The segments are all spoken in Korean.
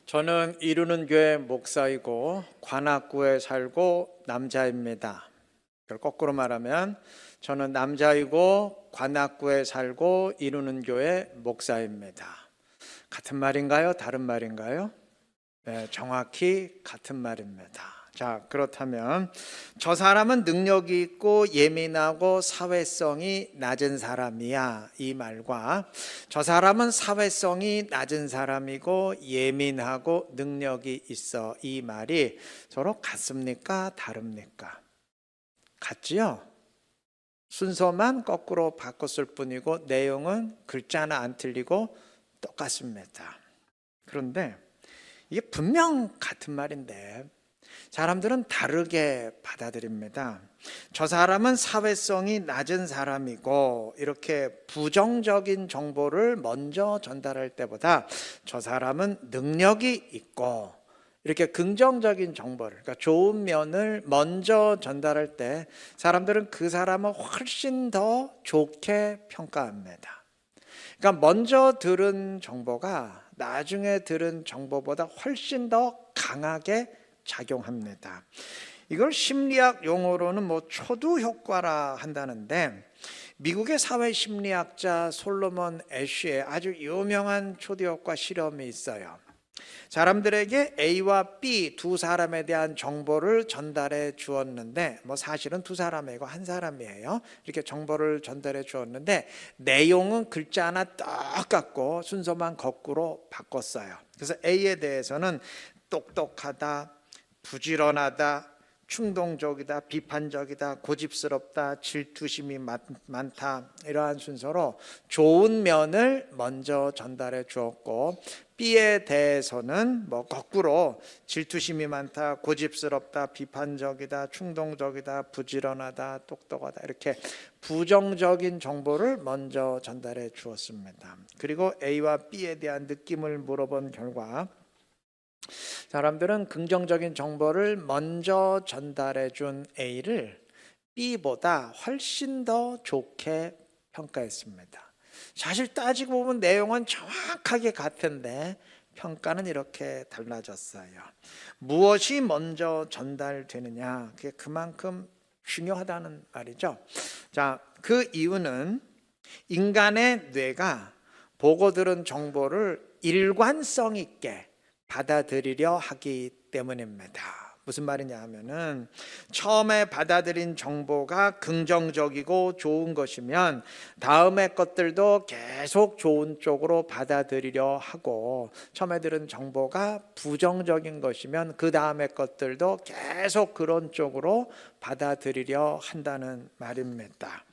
저는 이루는 교회 목사이고 관악구에 살고 남자입니다. 그걸 거꾸로 말하면 저는 남자이고 관악구에 살고 이루는 교회 목사입니다. 같은 말인가요? 다른 말인가요? 네, 정확히 같은 말입니다. 자, 그렇다면 저 사람은 능력이 있고 예민하고 사회성이 낮은 사람이야, 이 말과 저 사람은 사회성이 낮은 사람이고 예민하고 능력이 있어, 이 말이 서로 같습니까? 다릅니까? 같지요? 순서만 거꾸로 바꿨을 뿐이고 내용은 글자 하나 안 틀리고 똑같습니다. 그런데 이게 분명 같은 말인데 사람들은 다르게 받아들입니다. 저 사람은 사회성이 낮은 사람이고, 이렇게 부정적인 정보를 먼저 전달할 때보다 저 사람은 능력이 있고, 이렇게 긍정적인 정보를, 그러니까 좋은 면을 먼저 전달할 때 사람들은 그 사람을 훨씬 더 좋게 평가합니다. 그러니까 먼저 들은 정보가 나중에 들은 정보보다 훨씬 더 강하게 작용합니다. 이걸 심리학 용어로는 초두 효과라 한다는데, 미국의 사회 심리학자 솔로몬 애쉬의 아주 유명한 초두 효과 실험이 있어요. 사람들에게 A와 B 두 사람에 대한 정보를 전달해 주었는데, 사실은 두 사람이고 한 사람이에요. 이렇게 정보를 전달해 주었는데 내용은 글자 하나 똑같고 순서만 거꾸로 바꿨어요. 그래서 A에 대해서는 똑똑하다, 부지런하다, 충동적이다, 비판적이다, 고집스럽다, 질투심이 많다, 이러한 순서로 좋은 면을 먼저 전달해 주었고, B에 대해서는 거꾸로 질투심이 많다, 고집스럽다, 비판적이다, 충동적이다, 부지런하다, 똑똑하다, 이렇게 부정적인 정보를 먼저 전달해 주었습니다. 그리고 A와 B에 대한 느낌을 물어본 결과 사람들은 긍정적인 정보를 먼저 전달해 준 A를 B보다 훨씬 더 좋게 평가했습니다. 사실 따지고 보면 내용은 정확하게 같은데 평가는 이렇게 달라졌어요. 무엇이 먼저 전달되느냐, 그게 그만큼 중요하다는 말이죠. 자, 그 이유는 인간의 뇌가 보고 들은 정보를 일관성 있게 받아들이려 하기 때문입니다. 무슨 말이냐 하면은, 처음에 받아들인 정보가 긍정적이고 좋은 것이면 다음에 것들도 계속 좋은 쪽으로 받아들이려 하고, 처음에 들은 정보가 부정적인 것이면 그 다음에 것들도 계속 그런 쪽으로 받아들이려 한다는 말입니다.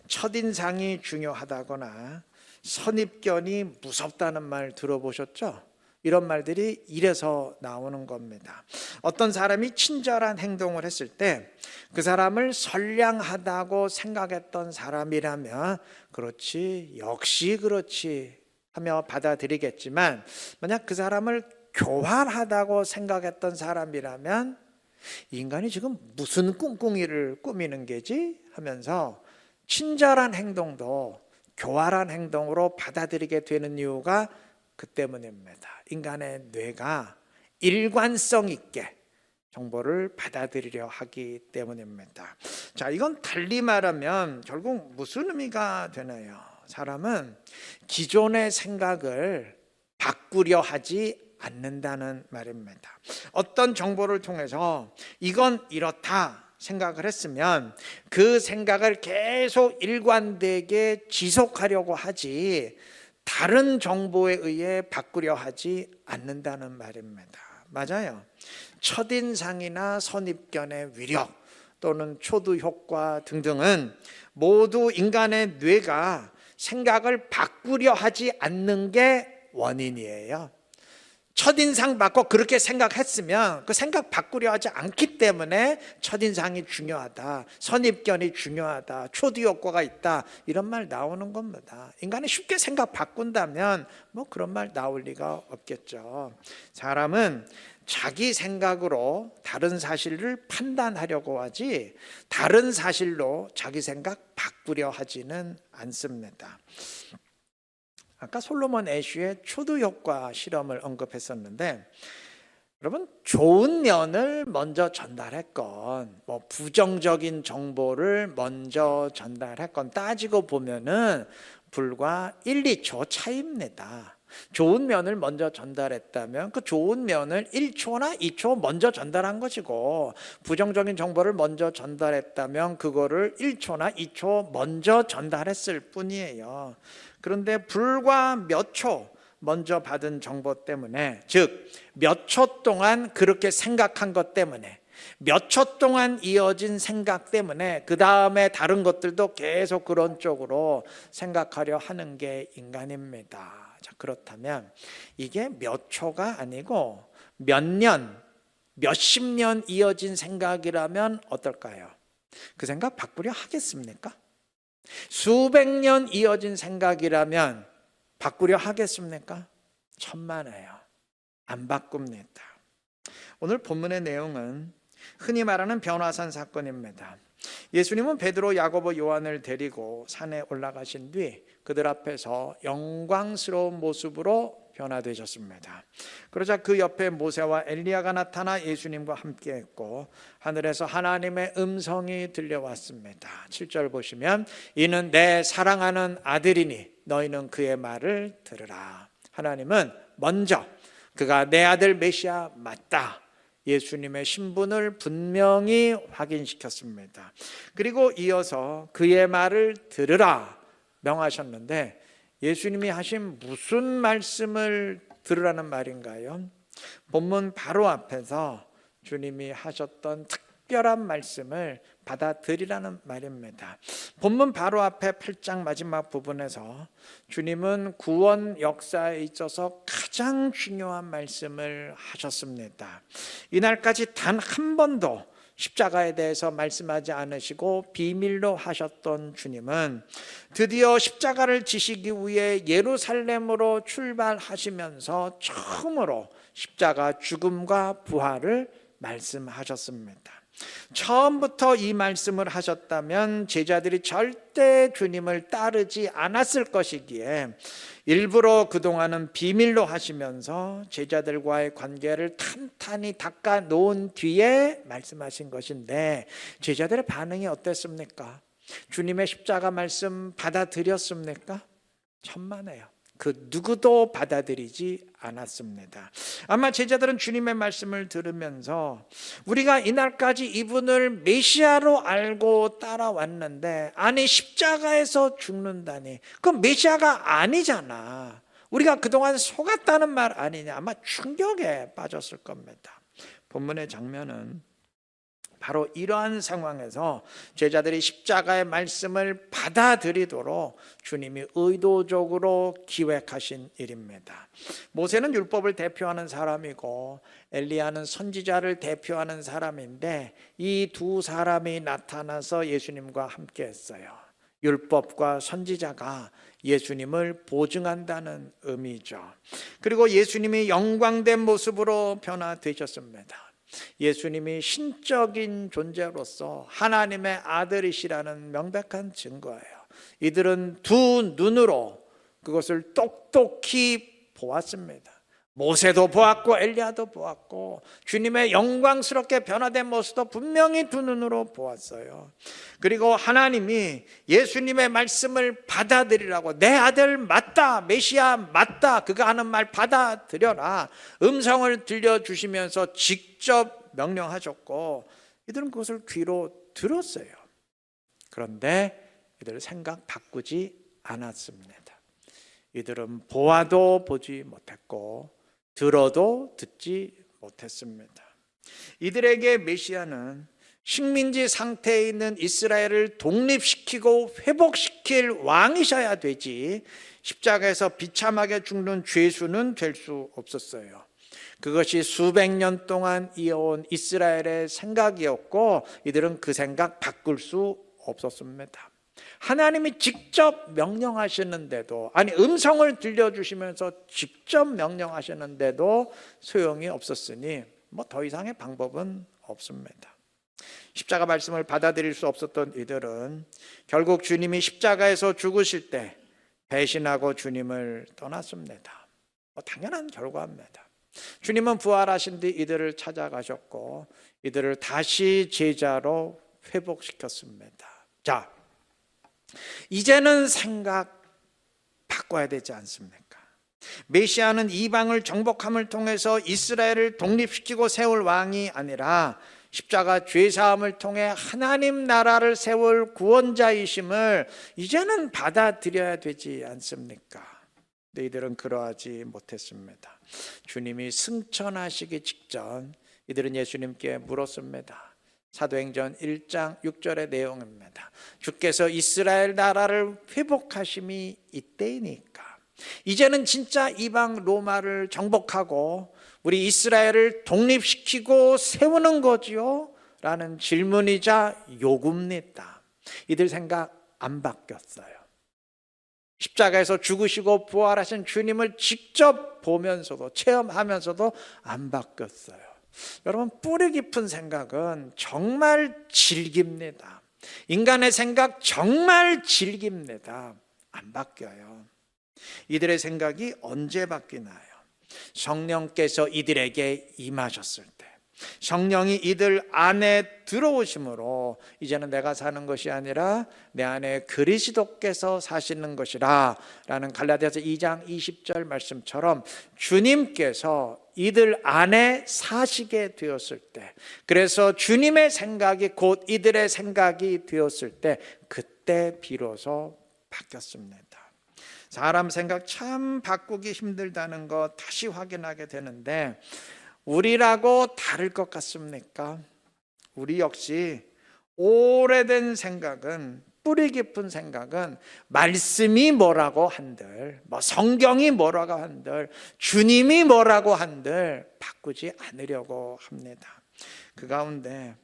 첫인상이 중요하다거나 선입견이 무섭다는 말 들어보셨죠? 이런 말들이 이래서 나오는 겁니다. 어떤 사람이 친절한 행동을 했을 때 그 사람을 선량하다고 생각했던 사람이라면 그렇지, 역시 그렇지 하며 받아들이겠지만, 만약 그 사람을 교활하다고 생각했던 사람이라면 인간이 지금 무슨 꿍꿍이를 꾸미는 게지 하면서 친절한 행동도 교활한 행동으로 받아들이게 되는 이유가 그 때문입니다. 인간의 뇌가 일관성 있게 정보를 받아들이려 하기 때문입니다. 자, 이건 달리 말하면 결국 무슨 의미가 되나요? 사람은 기존의 생각을 바꾸려 하지 않는다는 말입니다. 어떤 정보를 통해서 이건 이렇다 생각을 했으면 그 생각을 계속 일관되게 지속하려고 하지, 다른 정보에 의해 바꾸려 하지 않는다는 말입니다. 맞아요. 첫인상이나 선입견의 위력 또는 초두 효과 등등은 모두 인간의 뇌가 생각을 바꾸려 하지 않는 게 원인이에요. 첫인상 받고 그렇게 생각했으면 그 생각 바꾸려 하지 않기 때문에 첫인상이 중요하다, 선입견이 중요하다, 초두 효과가 있다, 이런 말 나오는 겁니다. 인간이 쉽게 생각 바꾼다면 그런 말 나올 리가 없겠죠. 사람은 자기 생각으로 다른 사실을 판단하려고 하지 다른 사실로 자기 생각 바꾸려 하지는 않습니다. 아까 솔로몬 애쉬의 초두 효과 실험을 언급했었는데, 여러분, 좋은 면을 먼저 전달했건 뭐 부정적인 정보를 먼저 전달했건 따지고 보면은 불과 1, 2초 차이입니다. 좋은 면을 먼저 전달했다면 그 좋은 면을 1초나 2초 먼저 전달한 것이고, 부정적인 정보를 먼저 전달했다면 그거를 1초나 2초 먼저 전달했을 뿐이에요. 그런데 불과 몇 초 먼저 받은 정보 때문에, 즉 몇 초 동안 그렇게 생각한 것 때문에, 몇 초 동안 이어진 생각 때문에 그 다음에 다른 것들도 계속 그런 쪽으로 생각하려 하는 게 인간입니다. 자, 그렇다면 이게 몇 초가 아니고 몇 년, 몇십 년 이어진 생각이라면 어떨까요? 그 생각 바꾸려 하겠습니까? 수백 년 이어진 생각이라면 바꾸려 하겠습니까? 천만에요. 안 바꿉니다. 오늘 본문의 내용은 흔히 말하는 변화산 사건입니다. 예수님은 베드로, 야고보, 요한을 데리고 산에 올라가신 뒤 그들 앞에서 영광스러운 모습으로 변화되셨습니다. 그러자 그 옆에 모세와 엘리야가 나타나 예수님과 함께했고, 하늘에서 하나님의 음성이 들려왔습니다. 7절 보시면, 이는 내 사랑하는 아들이니 너희는 그의 말을 들으라. 하나님은 먼저 그가 내 아들 메시아 맞다, 예수님의 신분을 분명히 확인시켰습니다. 그리고 이어서 그의 말을 들으라 명하셨는데, 예수님이 하신 무슨 말씀을 들으라는 말인가요? 본문 바로 앞에서 주님이 하셨던 특별한 말씀을 받아들이라는 말입니다. 본문 바로 앞에 8장 마지막 부분에서 주님은 구원 역사에 있어서 가장 중요한 말씀을 하셨습니다. 이날까지 단 한 번도 십자가에 대해서 말씀하지 않으시고 비밀로 하셨던 주님은 드디어 십자가를 지시기 위해 예루살렘으로 출발하시면서 처음으로 십자가 죽음과 부활을 말씀하셨습니다. 처음부터 이 말씀을 하셨다면 제자들이 절대 주님을 따르지 않았을 것이기에 일부러 그동안은 비밀로 하시면서 제자들과의 관계를 탄탄히 닦아 놓은 뒤에 말씀하신 것인데, 제자들의 반응이 어땠습니까? 주님의 십자가 말씀 받아들였습니까? 천만에요. 그 누구도 받아들이지 않았습니다. 아마 제자들은 주님의 말씀을 들으면서 우리가 이날까지 이분을 메시아로 알고 따라왔는데, 아니 십자가에서 죽는다니, 그건 메시아가 아니잖아, 우리가 그동안 속았다는 말 아니냐, 아마 충격에 빠졌을 겁니다. 본문의 장면은 바로 이러한 상황에서 제자들이 십자가의 말씀을 받아들이도록 주님이 의도적으로 기획하신 일입니다. 모세는 율법을 대표하는 사람이고 엘리야는 선지자를 대표하는 사람인데, 이 두 사람이 나타나서 예수님과 함께 했어요. 율법과 선지자가 예수님을 보증한다는 의미죠. 그리고 예수님이 영광된 모습으로 변화되셨습니다. 예수님이 신적인 존재로서 하나님의 아들이시라는 명백한 증거예요. 이들은 두 눈으로 그것을 똑똑히 보았습니다. 모세도 보았고 엘리야도 보았고 주님의 영광스럽게 변화된 모습도 분명히 두 눈으로 보았어요. 그리고 하나님이 예수님의 말씀을 받아들이라고, 내 아들 맞다, 메시아 맞다, 그가 하는 말 받아들여라 음성을 들려주시면서 직접 명령하셨고, 이들은 그것을 귀로 들었어요. 그런데 이들은 생각 바꾸지 않았습니다. 이들은 보아도 보지 못했고 들어도 듣지 못했습니다. 이들에게 메시아는 식민지 상태에 있는 이스라엘을 독립시키고 회복시킬 왕이셔야 되지, 십자가에서 비참하게 죽는 죄수는 될 수 없었어요. 그것이 수백 년 동안 이어온 이스라엘의 생각이었고, 이들은 그 생각 바꿀 수 없었습니다. 하나님이 직접 명령하시는데도, 아니 음성을 들려주시면서 직접 명령하시는데도 소용이 없었으니 뭐 더 이상의 방법은 없습니다. 십자가 말씀을 받아들일 수 없었던 이들은 결국 주님이 십자가에서 죽으실 때 배신하고 주님을 떠났습니다. 당연한 결과입니다. 주님은 부활하신 뒤 이들을 찾아가셨고 이들을 다시 제자로 회복시켰습니다. 자, 이제는 생각 바꿔야 되지 않습니까? 메시아는 이방을 정복함을 통해서 이스라엘을 독립시키고 세울 왕이 아니라 십자가 죄사함을 통해 하나님 나라를 세울 구원자이심을 이제는 받아들여야 되지 않습니까? 근데 이들은 그러하지 못했습니다. 주님이 승천하시기 직전 이들은 예수님께 물었습니다. 사도행전 1장 6절의 내용입니다. 주께서 이스라엘 나라를 회복하심이 이때이니까 이제는 진짜 이방 로마를 정복하고 우리 이스라엘을 독립시키고 세우는 거지요? 라는 질문이자 요구입니다. 이들 생각 안 바뀌었어요. 십자가에서 죽으시고 부활하신 주님을 직접 보면서도 체험하면서도 안 바뀌었어요. 여러분, 뿌리 깊은 생각은 정말 질깁니다. 인간의 생각 정말 질깁니다. 안 바뀌어요. 이들의 생각이 언제 바뀌나요? 성령께서 이들에게 임하셨을 때, 성령이 이들 안에 들어오심으로 이제는 내가 사는 것이 아니라 내 안에 그리스도께서 사시는 것이라 라는 갈라디아서 2장 20절 말씀처럼 주님께서 이들 안에 사시게 되었을 때, 그래서 주님의 생각이 곧 이들의 생각이 되었을 때 그때 비로소 바뀌었습니다. 사람 생각 참 바꾸기 힘들다는 거 다시 확인하게 되는데 우리라고 다를 것 같습니까? 우리 역시 오래된 생각은, 뿌리 깊은 생각은 말씀이 뭐라고 한들, 성경이 뭐라고 한들, 주님이 뭐라고 한들 바꾸지 않으려고 합니다. 그 가운데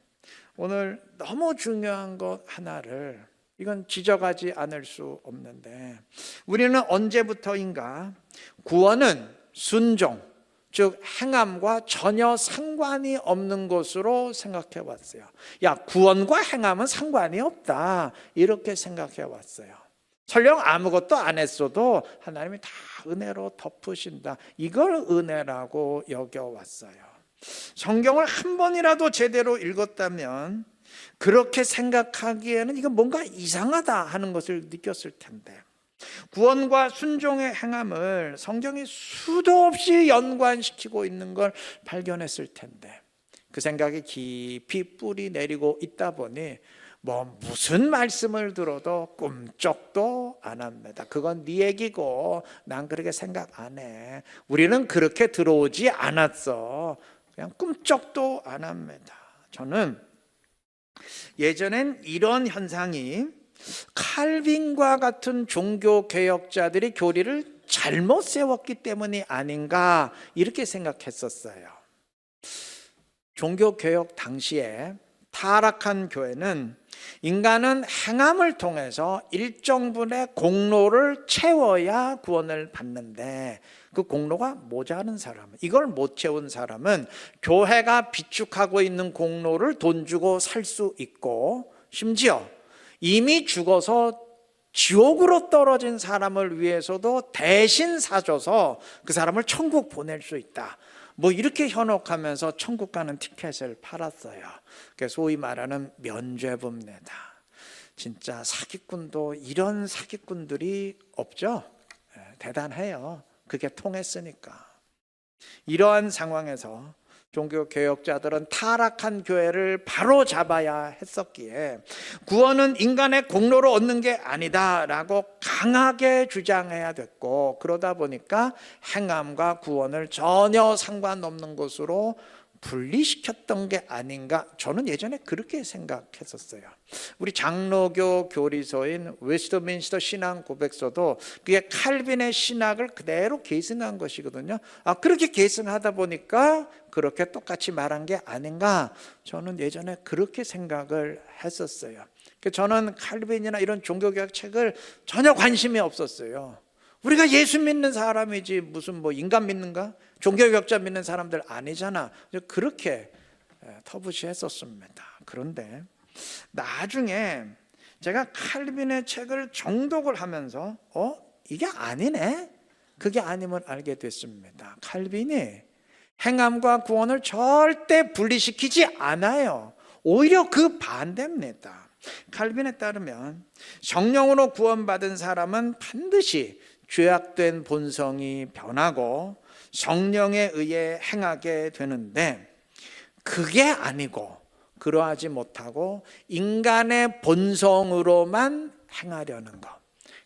오늘 너무 중요한 것 하나를, 이건 지적하지 않을 수 없는데, 우리는 언제부터인가 구원은 순종, 즉 행함과 전혀 상관이 없는 것으로 생각해 왔어요. 야, 구원과 행함은 상관이 없다, 이렇게 생각해 왔어요. 설령 아무것도 안 했어도 하나님이 다 은혜로 덮으신다, 이걸 은혜라고 여겨왔어요. 성경을 한 번이라도 제대로 읽었다면 그렇게 생각하기에는 이건 뭔가 이상하다 하는 것을 느꼈을 텐데, 구원과 순종의 행함을 성경이 수도 없이 연관시키고 있는 걸 발견했을 텐데, 그 생각이 깊이 뿌리 내리고 있다 보니 무슨 말씀을 들어도 꿈쩍도 안 합니다. 그건 네 얘기고 난 그렇게 생각 안 해. 우리는 그렇게 들어오지 않았어. 그냥 꿈쩍도 안 합니다. 저는 예전엔 이런 현상이 칼빈과 같은 종교 개혁자들이 교리를 잘못 세웠기 때문이 아닌가, 이렇게 생각했었어요. 종교 개혁 당시에 타락한 교회는 인간은 행함을 통해서 일정 분의 공로를 채워야 구원을 받는데, 그 공로가 모자란 사람은, 이걸 못 채운 사람은 교회가 비축하고 있는 공로를 돈 주고 살 수 있고, 심지어 이미 죽어서 지옥으로 떨어진 사람을 위해서도 대신 사줘서 그 사람을 천국 보낼 수 있다, 이렇게 현혹하면서 천국 가는 티켓을 팔았어요. 소위 말하는 면죄부입니다. 진짜 사기꾼도 이런 사기꾼들이 없죠. 대단해요. 그게 통했으니까. 이러한 상황에서 종교개혁자들은 타락한 교회를 바로 잡아야 했었기에 구원은 인간의 공로로 얻는 게 아니다라고 강하게 주장해야 됐고, 그러다 보니까 행함과 구원을 전혀 상관없는 것으로 분리시켰던 게 아닌가, 저는 예전에 그렇게 생각했었어요. 우리 장로교 교리서인 웨스트민스터 신앙 고백서도 그게 칼빈의 신학을 그대로 계승한 것이거든요. 그렇게 계승하다 보니까 그렇게 똑같이 말한 게 아닌가, 저는 예전에 그렇게 생각을 했었어요. 저는 칼빈이나 이런 종교개혁 책을 전혀 관심이 없었어요. 우리가 예수 믿는 사람이지 무슨 인간 믿는가? 종교개혁자 믿는 사람들 아니잖아. 그렇게 터부시했었습니다. 그런데 나중에 제가 칼빈의 책을 정독을 하면서 이게 아니네. 그게 아님을 알게 됐습니다. 칼빈이 행함과 구원을 절대 분리시키지 않아요. 오히려 그 반대입니다. 칼빈에 따르면 성령으로 구원받은 사람은 반드시 죄악된 본성이 변하고 성령에 의해 행하게 되는데, 그게 아니고 그러하지 못하고 인간의 본성으로만 행하려는 것,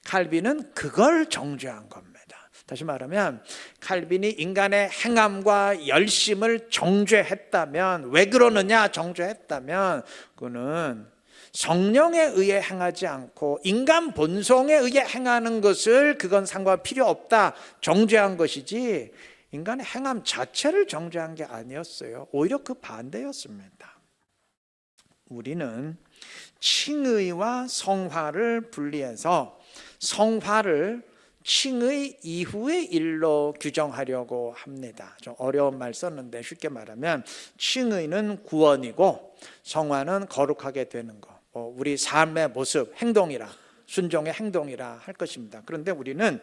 칼빈은 그걸 정죄한 겁니다. 다시 말하면 칼빈이 인간의 행함과 열심을 정죄했다면, 왜 그러느냐 정죄했다면, 그는 성령에 의해 행하지 않고 인간 본성에 의해 행하는 것을, 그건 상관 필요 없다 정죄한 것이지, 인간의 행함 자체를 정죄한 게 아니었어요. 오히려 그 반대였습니다. 우리는 칭의와 성화를 분리해서 성화를 칭의 이후의 일로 규정하려고 합니다. 좀 어려운 말 썼는데 쉽게 말하면 칭의는 구원이고 성화는 거룩하게 되는 거, 우리 삶의 모습, 행동이라, 순종의 행동이라 할 것입니다. 그런데 우리는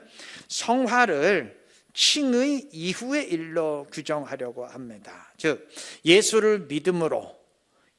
성화를 칭의 이후의 일로 규정하려고 합니다. 즉 예수를 믿음으로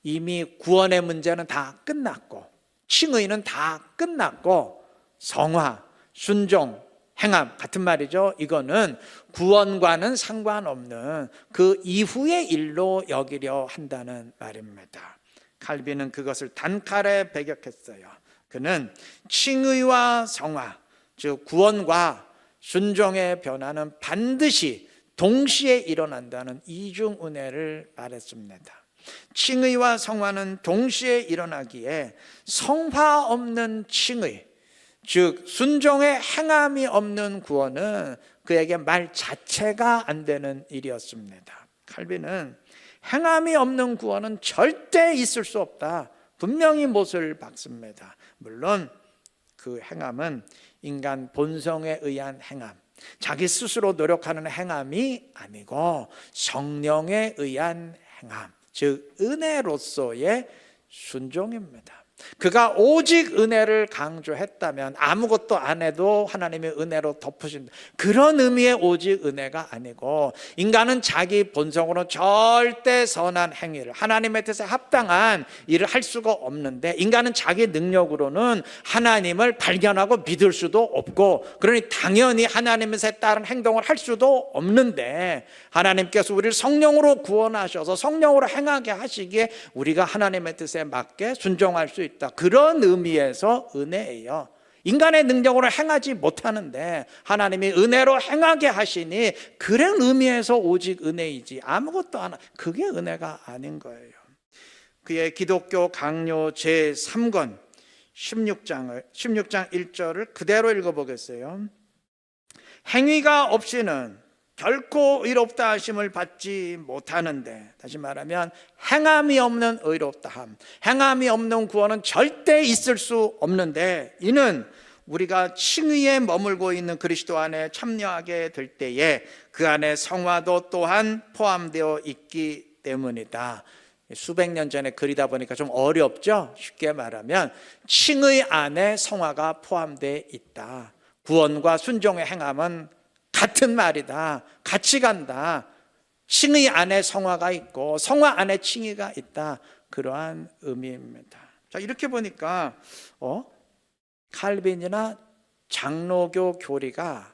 이미 구원의 문제는 다 끝났고 칭의는 다 끝났고, 성화, 순종, 행함 같은 말이죠. 이거는 구원과는 상관없는 그 이후의 일로 여기려 한다는 말입니다. 칼빈은 그것을 단칼에 배격했어요. 그는 칭의와 성화, 즉 구원과 순종의 변화는 반드시 동시에 일어난다는 이중 은혜를 말했습니다. 칭의와 성화는 동시에 일어나기에 성화 없는 칭의, 즉 순종의 행함이 없는 구원은 그에게 말 자체가 안 되는 일이었습니다. 칼빈은 행함이 없는 구원은 절대 있을 수 없다, 분명히 못을 박습니다. 물론 그 행함은 인간 본성에 의한 행함, 자기 스스로 노력하는 행함이 아니고 성령에 의한 행함, 즉 은혜로서의 순종입니다. 그가 오직 은혜를 강조했다면 아무것도 안 해도 하나님의 은혜로 덮으신다, 그런 의미의 오직 은혜가 아니고, 인간은 자기 본성으로 절대 선한 행위를, 하나님의 뜻에 합당한 일을 할 수가 없는데, 인간은 자기 능력으로는 하나님을 발견하고 믿을 수도 없고, 그러니 당연히 하나님의 뜻에 따른 행동을 할 수도 없는데, 하나님께서 우리를 성령으로 구원하셔서 성령으로 행하게 하시기에 우리가 하나님의 뜻에 맞게 순종할 수 있다, 그런 의미에서 은혜예요. 인간의 능력으로 행하지 못하는데 하나님이 은혜로 행하게 하시니, 그런 의미에서 오직 은혜이지 아무것도 안, 그게 은혜가 아닌 거예요. 그의 기독교 강요 제3권 16장 1절을 그대로 읽어보겠어요. 행위가 없이는 결코 의롭다 하심을 받지 못하는데, 다시 말하면 행함이 없는 의롭다함, 행함이 없는 구원은 절대 있을 수 없는데, 이는 우리가 칭의에 머물고 있는 그리스도 안에 참여하게 될 때에 그 안에 성화도 또한 포함되어 있기 때문이다. 수백 년 전에 글이다 보니까 좀 어렵죠. 쉽게 말하면 칭의 안에 성화가 포함되어 있다. 구원과 순종의 행함은 같은 말이다, 같이 간다. 칭의 안에 성화가 있고 성화 안에 칭의가 있다, 그러한 의미입니다. 자, 이렇게 보니까 칼빈이나 장로교 교리가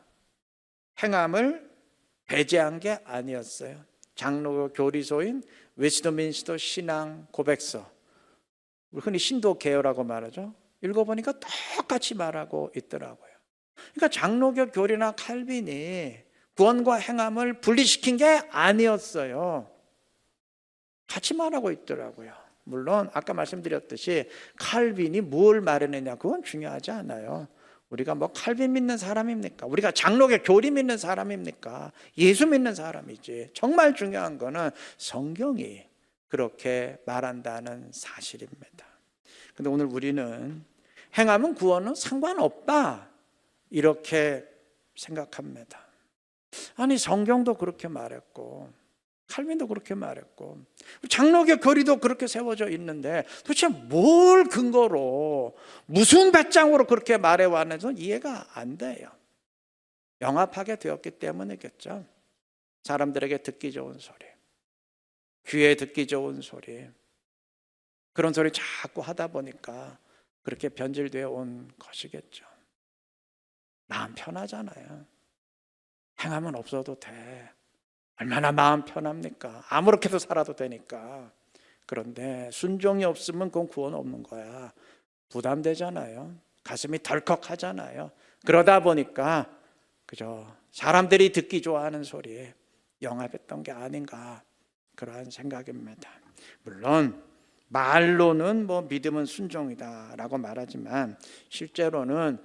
행함을 배제한 게 아니었어요. 장로교 교리서인 웨스트민스터 신앙 고백서, 흔히 신도 개요라고 말하죠. 읽어보니까 똑같이 말하고 있더라고요. 그러니까 장로교 교리나 칼빈이 구원과 행함을 분리시킨 게 아니었어요. 같이 말하고 있더라고요. 물론 아까 말씀드렸듯이 칼빈이 뭘 말했느냐, 그건 중요하지 않아요. 우리가 뭐 칼빈 믿는 사람입니까? 우리가 장로교 교리 믿는 사람입니까? 예수 믿는 사람이지. 정말 중요한 거는 성경이 그렇게 말한다는 사실입니다. 근데 오늘 우리는 행함은 구원은 상관없다, 이렇게 생각합니다. 아니, 성경도 그렇게 말했고 칼빈도 그렇게 말했고 장로교 교리도 그렇게 세워져 있는데, 도대체 뭘 근거로 무슨 배짱으로 그렇게 말해왔는지 이해가 안 돼요. 영합하게 되었기 때문이겠죠. 사람들에게 듣기 좋은 소리, 귀에 듣기 좋은 소리, 그런 소리 자꾸 하다 보니까 그렇게 변질되어 온 것이겠죠. 마음 편하잖아요. 행하면 없어도 돼. 얼마나 마음 편합니까? 아무렇게도 살아도 되니까. 그런데 순종이 없으면 그건 구원 없는 거야. 부담되잖아요. 가슴이 덜컥하잖아요. 그러다 보니까 그저 사람들이 듣기 좋아하는 소리에 영합했던 게 아닌가, 그러한 생각입니다. 물론 말로는 믿음은 순종이다라고 말하지만 실제로는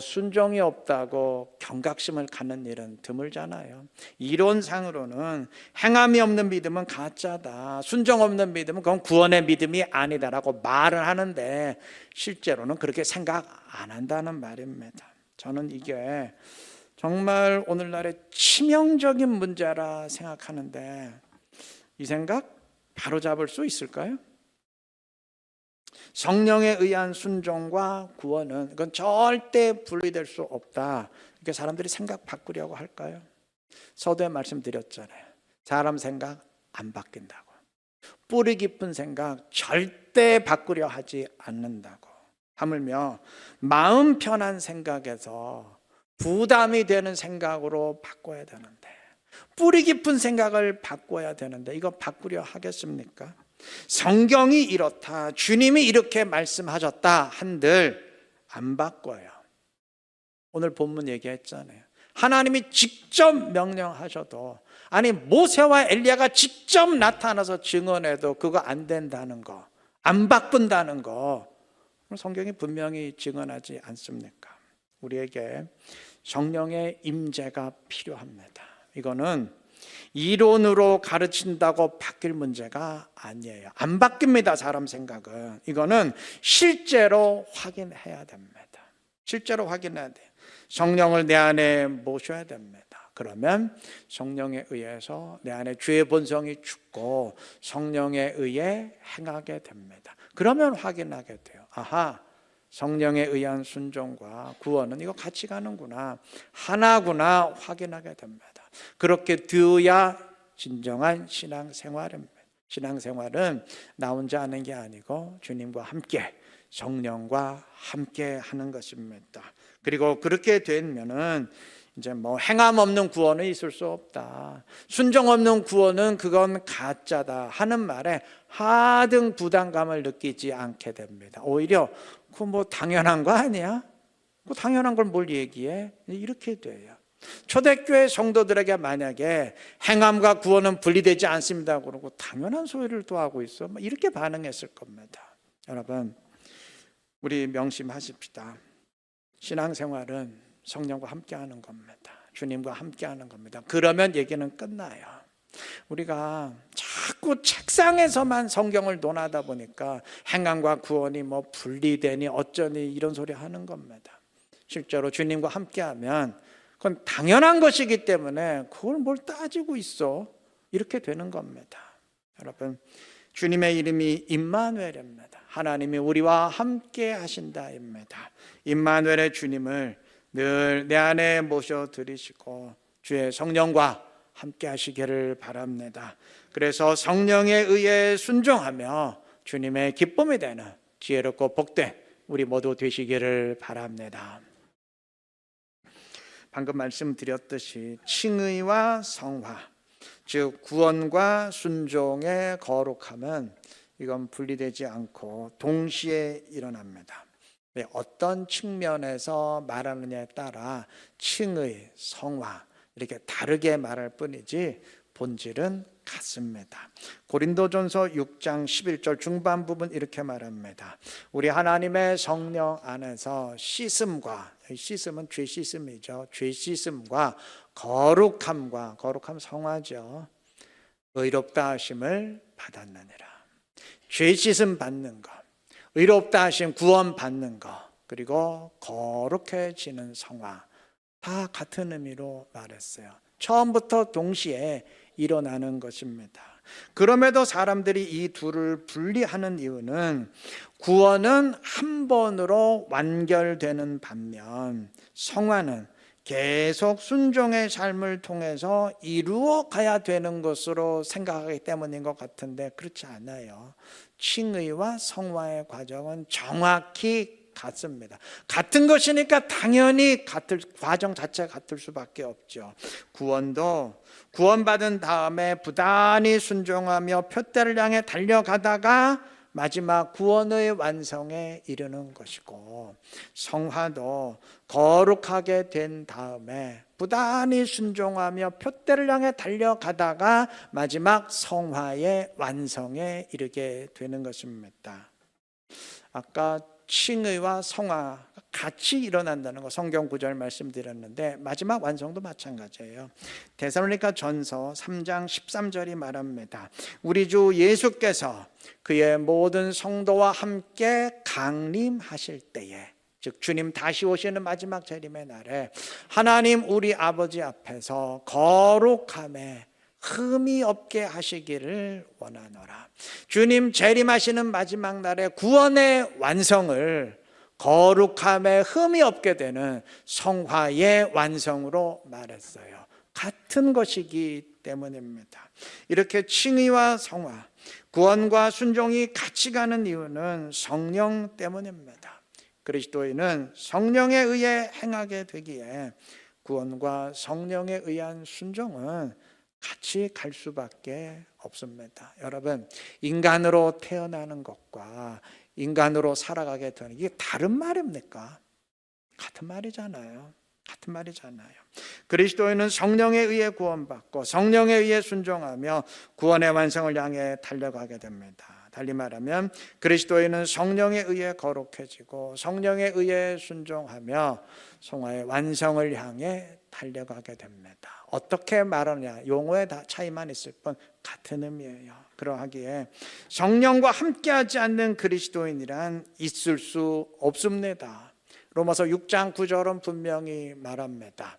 순종이 없다고 경각심을 갖는 일은 드물잖아요. 이론상으로는 행함이 없는 믿음은 가짜다, 순종 없는 믿음은 그건 구원의 믿음이 아니다라고 말을 하는데 실제로는 그렇게 생각 안 한다는 말입니다. 저는 이게 정말 오늘날의 치명적인 문제라 생각하는데 이 생각 바로잡을 수 있을까요? 성령에 의한 순종과 구원은 그건 절대 분리될 수 없다. 이렇게 사람들이 생각 바꾸려고 할까요? 서두에 말씀드렸잖아요. 사람 생각 안 바뀐다고. 뿌리 깊은 생각 절대 바꾸려 하지 않는다고. 하물며 마음 편한 생각에서 부담이 되는 생각으로 바꿔야 되는데, 뿌리 깊은 생각을 바꿔야 되는데 이거 바꾸려 하겠습니까? 성경이 이렇다, 주님이 이렇게 말씀하셨다 한들 안 바꿔요. 오늘 본문 얘기했잖아요. 하나님이 직접 명령하셔도, 아니 모세와 엘리야가 직접 나타나서 증언해도 그거 안 된다는 거, 안 바꾼다는 거 성경이 분명히 증언하지 않습니까? 우리에게 성령의 임재가 필요합니다. 이거는 이론으로 가르친다고 바뀔 문제가 아니에요. 안 바뀝니다, 사람 생각은. 이거는 실제로 확인해야 됩니다. 실제로 확인해야 돼요. 성령을 내 안에 모셔야 됩니다. 그러면 성령에 의해서 내 안에 죄의 본성이 죽고 성령에 의해 행하게 됩니다. 그러면 확인하게 돼요. 아하, 성령에 의한 순종과 구원은 이거 같이 가는구나, 하나구나 확인하게 됩니다. 그렇게 되어야 진정한 신앙생활입니다. 신앙생활은 나 혼자 하는 게 아니고 주님과 함께, 성령과 함께 하는 것입니다. 그리고 그렇게 되면은 이제 행함 없는 구원은 있을 수 없다, 순종 없는 구원은 그건 가짜다 하는 말에 하등 부담감을 느끼지 않게 됩니다. 오히려 그 당연한 거 아니야? 그 당연한 걸 뭘 얘기해? 이렇게 돼요. 초대교회 성도들에게 만약에 행함과 구원은 분리되지 않습니다 그러고 당연한 소리를 또 하고 있어, 이렇게 반응했을 겁니다. 여러분, 우리 명심하십시다. 신앙생활은 성령과 함께하는 겁니다. 주님과 함께하는 겁니다. 그러면 얘기는 끝나요. 우리가 자꾸 책상에서만 성경을 논하다 보니까 행함과 구원이 분리되니 어쩌니 이런 소리 하는 겁니다. 실제로 주님과 함께하면 그건 당연한 것이기 때문에 그걸 뭘 따지고 있어, 이렇게 되는 겁니다. 여러분, 주님의 이름이 임마누엘입니다. 하나님이 우리와 함께 하신다입니다. 임마누엘의 주님을 늘 내 안에 모셔드리시고 주의 성령과 함께 하시기를 바랍니다. 그래서 성령에 의해 순종하며 주님의 기쁨이 되는 지혜롭고 복된 우리 모두 되시기를 바랍니다. 방금 말씀드렸듯이 칭의와 성화, 즉 구원과 순종의 거룩함은 이건 분리되지 않고 동시에 일어납니다. 어떤 측면에서 말하느냐에 따라 칭의, 성화 이렇게 다르게 말할 뿐이지 본질은 같습니다. 고린도전서 6장 11절 중반 부분 이렇게 말합니다. 우리 하나님의 성령 안에서 씻음과, 씻음은 죄 씻음이죠. 죄 씻음과 거룩함과, 거룩함 성화죠. 의롭다 하심을 받았느니라. 죄 씻음 받는 것, 의롭다 하심 구원 받는 것, 그리고 거룩해지는 성화, 다 같은 의미로 말했어요. 처음부터 동시에 일어나는 것입니다. 그럼에도 사람들이 이 둘을 분리하는 이유는 구원은 한 번으로 완결되는 반면 성화는 계속 순종의 삶을 통해서 이루어 가야 되는 것으로 생각하기 때문인 것 같은데 그렇지 않아요. 칭의와 성화의 과정은 정확히 같습니다. 같은 것이니까 당연히 과정 자체가 같을 수밖에 없죠. 구원도 구원받은 다음에 부단히 순종하며 표대를 향해 달려가다가 마지막 구원의 완성에 이르는 것이고, 성화도 거룩하게 된 다음에 부단히 순종하며 표대를 향해 달려가다가 마지막 성화의 완성에 이르게 되는 것입니다. 아까 칭의와 성화 같이 일어난다는 거 성경 구절 말씀드렸는데 마지막 완성도 마찬가지예요. 데살로니가 전서 3장 13절이 말합니다. 우리 주 예수께서 그의 모든 성도와 함께 강림하실 때에, 즉 주님 다시 오시는 마지막 재림의 날에 하나님 우리 아버지 앞에서 거룩함에 흠이 없게 하시기를 원하노라. 주님 재림하시는 마지막 날에 구원의 완성을 거룩함에 흠이 없게 되는 성화의 완성으로 말했어요. 같은 것이기 때문입니다. 이렇게 칭의와 성화, 구원과 순종이 같이 가는 이유는 성령 때문입니다. 그리스도인은 성령에 의해 행하게 되기에 구원과 성령에 의한 순종은 같이 갈 수밖에 없습니다. 여러분, 인간으로 태어나는 것과 인간으로 살아가게 되는 이게 다른 말입니까? 같은 말이잖아요. 같은 말이잖아요. 그리스도인은 성령에 의해 구원받고 성령에 의해 순종하며 구원의 완성을 향해 달려가게 됩니다. 달리 말하면 그리스도인은 성령에 의해 거룩해지고 성령에 의해 순종하며 성화의 완성을 향해 달려가게 됩니다. 어떻게 말하느냐, 용어의 차이만 있을 뿐 같은 의미예요. 그러하기에 성령과 함께하지 않는 그리스도인이란 있을 수 없습니다. 로마서 6장 9절은 분명히 말합니다.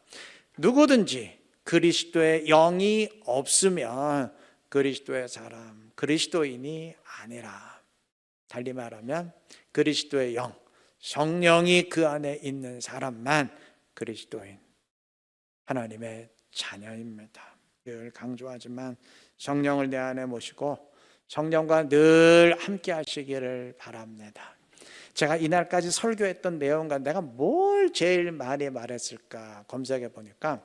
누구든지 그리스도의 영이 없으면 그리스도의 사람, 그리스도인이 아니라. 달리 말하면 그리스도의 영, 성령이 그 안에 있는 사람만 그리스도인, 하나님의 자녀입니다. 늘 강조하지만 성령을 내 안에 모시고 성령과 늘 함께 하시기를 바랍니다. 제가 이날까지 설교했던 내용과 내가 뭘 제일 많이 말했을까 검색해 보니까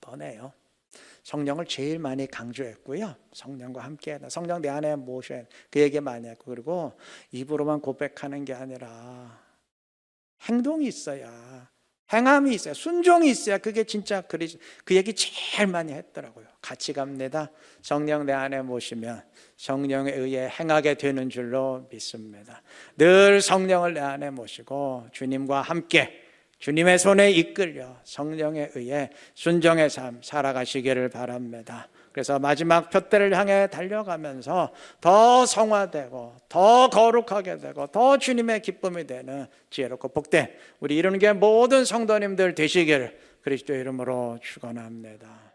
뻔해요. 성령을 제일 많이 강조했고요. 성령과 함께 성령 내 안에 모셔야 그 얘기 많이 했고, 그리고 입으로만 고백하는 게 아니라 행동이 있어야, 행함이 있어야, 순종이 있어야 그게 진짜 그 얘기 제일 많이 했더라고요. 같이 갑니다. 성령 내 안에 모시면 성령에 의해 행하게 되는 줄로 믿습니다. 늘 성령을 내 안에 모시고 주님과 함께 주님의 손에 이끌려 성령에 의해 순종의 삶 살아가시기를 바랍니다. 그래서 마지막 표대를 향해 달려가면서 더 성화되고 더 거룩하게 되고 더 주님의 기쁨이 되는 지혜롭고 복된 우리 이루는 게 모든 성도님들 되시기를 그리스도의 이름으로 축원합니다.